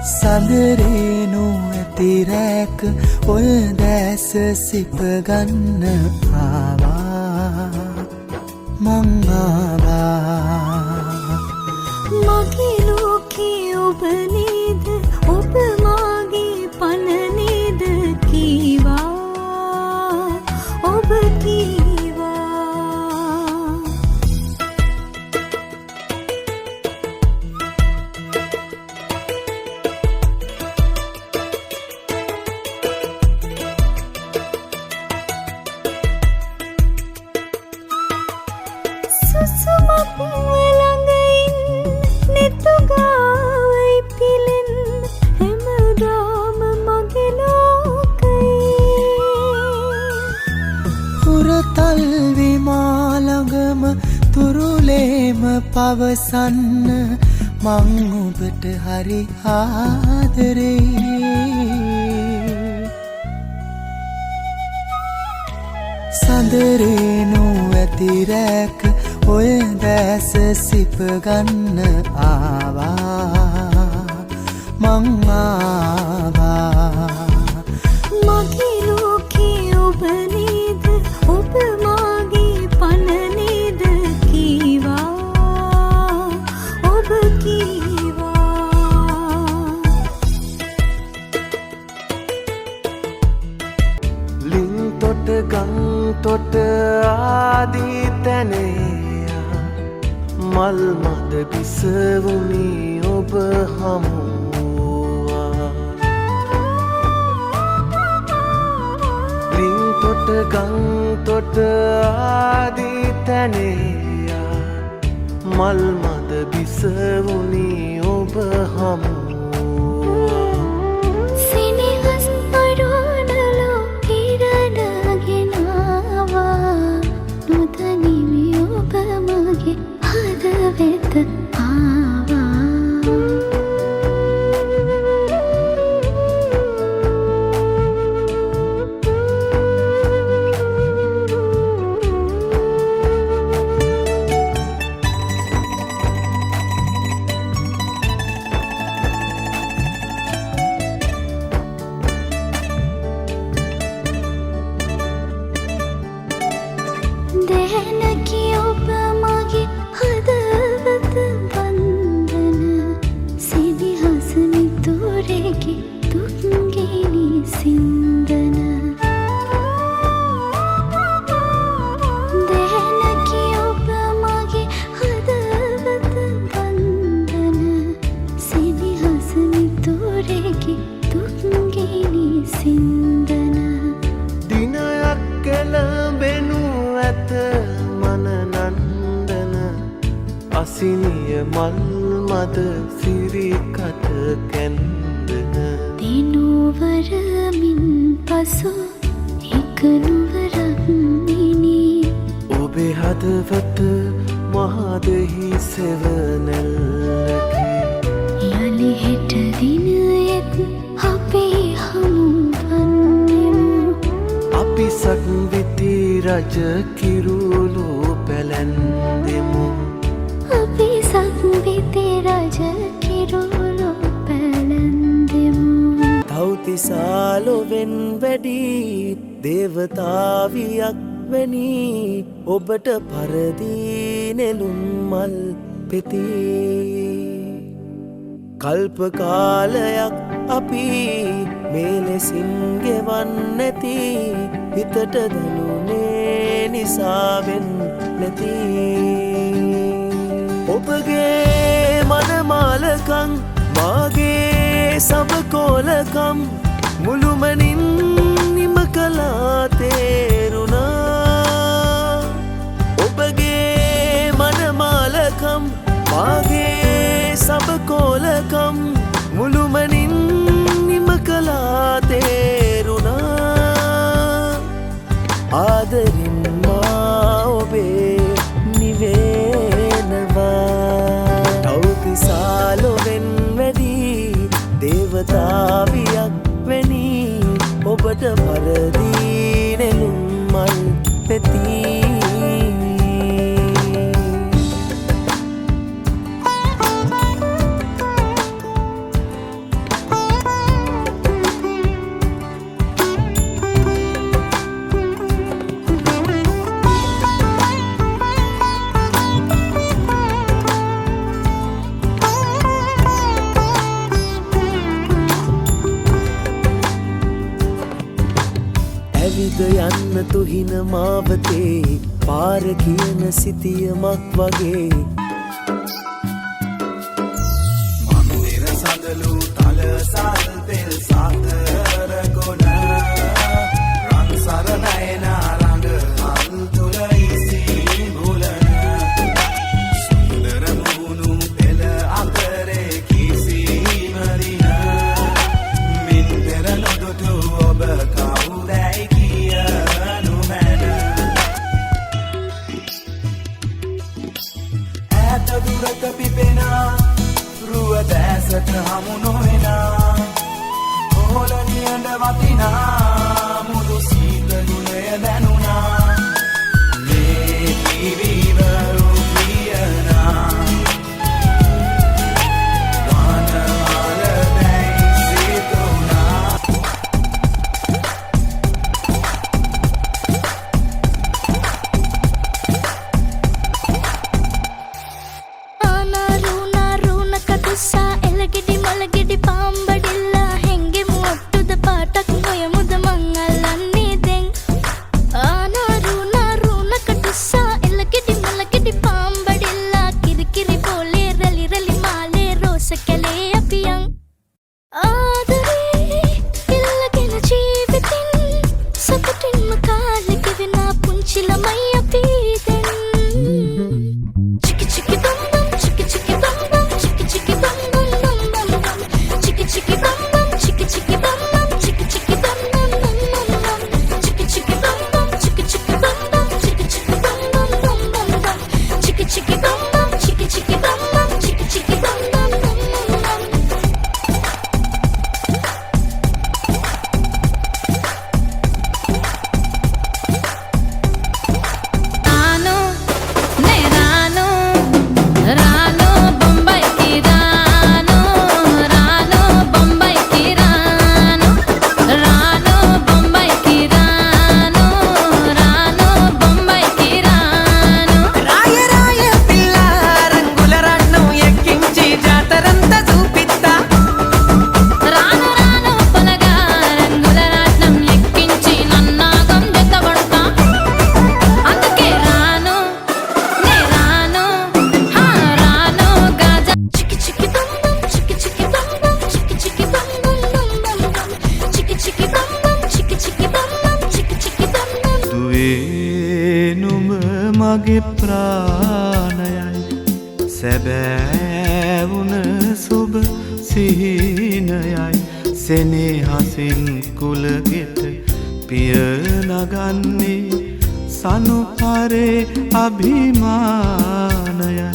සඳරේනු ඇතිරැක ඔල් දැස සිපගන්න ආවා මං ආවා මගේ ලෝකේ ඔබ නේද ඔබ මාගේ පණ නේද කීවා ඔබ කීවා සුසුමක් ළඟින් නෙතුගාවයි පිලෙන් හැමදාම මගේ ලෝකයේ හුරතල් විමාළඟම තුරුලේම පවසන්න මං ඔබට හරි ආදරේ සඳරේනු ඇතිරැක ඔය දැස සිපගන්න ආවා මං ආවා මගේ ලෝකේ ඔබ නේද ඔබ මාගේ පණ නේද කීවා ඔබ කීවා ලින් තොට ගං තොට ආදී තැනේ මල් මද බිසවුනි ඔබ හමුවා ලින් තොට ගං තොට ආදී තැනේ මල් මද බිසවුනි ඔබ හමුවා සිනහස් අරුණලෝ පිරණගෙනවා නොදනිමි ඔබ මගේ හදවෙත ආවා දැනකි ඔබ මගේ හදවත වන්දන සිදිහස මිතුරෙකි දුක්ගිනි සින්දන දැනකි ඔබ මගේ හදවත වන්දන සිදිහස මිතුරෙකි දුක්ගිනි සින්දන දිනයක් කෙළඹෙනු ඇත මන නන්දන අසිනිය මල් මද සිරිකට කැන්දන දිනුවරමින් පසු එක නුවරක් මිනි ඔබේ හදවත මහදෙහි සෙවනැල්ලකි යළි හෙට දිනයෙත් අපේ හමුවන්නෙමු අපි සක්විති රජ කිරුළු පැලැන්දෙමු අපි සක්විති රජ කිරුළු පැලැන්දෙමු තව්තිසාලොවෙන් වැඩි දේවතාවියක් වැනි ඔබට පරදී නෙළුම් මල් පෙති කල්ප කාලයක් අපි මේ ලෙසින් ගෙවන්නැති හිතට දැනුනේ නිසාවෙන් නැති ඔබගේ මනමාලකම් මාගේ සබකෝලකම් මුළුමනින් නිම කළා තේරුණා ඔබගේ මනමාලකම් මාගේ සබකෝලකම් මුළුමනින් නිම කළා තේරුණා ආදරින් මා ඔබේ නිවේනවා තව්තිසාලොවෙන් වැඩි දේවතාවියක් වැනි ඔබට පරදී නෙළුම් මල් පෙති කොයිද යන්න තුහින මාවතේ පාර කියන සිතියමක් වගේ මන්දිර සඳලු තල සල් තෙල් සාතර ගොඩ රන්සර නයන රඟ හල් තුල ඉසි මුලන සුන්දර මුණු පෙළ අතරේ කිසිම දින මින්දර නොදුටු ඔබ කවුදැයි කියනු මැන ඈත දුරක පිපෙන රුව දැසට හමු නොවෙනා හොලනියඬ වතිනා මුළු සීත ගුණය දැනුණා මේ කිවිවරු කියනා වනවල දැයි සිතුනා ආනාරුණ කටුසා එලගෙඩි මලගෙඩි පාම්බඩිල්ලා හැංගෙමු ඔට්ටුද පාටක් නොයමුද මං අල්ලන්නේ දැන් ආනාරුණ කටුසා එලගෙඩි මලගෙඩි පාම්බඩිල්ලා කිරිකිරි බෝලේ රැලි රැලි මාලේ රෝස කැලේ අපියන් ආදරේ ඉල්ලගෙන ජීවිතින් සතුටින්ම කාලෙ ගෙවෙනා පුංචි ළමයි අපි දැන් Chiki chiki bum bum, chiki chiki bum bum, chiki chiki bum bum bum bum bum. Chiki chiki bum bum, chiki chiki bum bum, chiki chiki bum bum bum bum bum. Chiki chiki bum bum, chiki chiki bum bum, chiki chiki bum bum bum bum bum. Chiki chiki bum bum, chiki chiki bum bum, chiki chiki bum bum bum bum bum. రాను నే రాను రాను బొంబాయికి రాను రాను బొంబాయికి రాను రాను బొంబాయికి రాను రాను బొంబాయికి రాను రాయ రాయ పిల్ల రంగుల రాట్నం ఎక్కించి జాతరంతా చూపిస్తా రాను రాను పొలగా రంగుల రాట్నం ఎక్కించి నన్నాగం జతబడతా అందుకే రాను నే రాను హా రాను Gaza Chiki chiki bum bum, chiki chiki bum bum, chiki chiki bum bum bum bum bum. Chiki chiki bum bum, chiki chiki bum bum, chiki chiki bum bum. දුවේ නුඹ මගේ ප්‍රාණයයි සැබෑවුන සුබ සිහිනයයි සෙනෙහසින් කුලගෙට පිය නගන්නේ සනුපරේ අභිමානයයි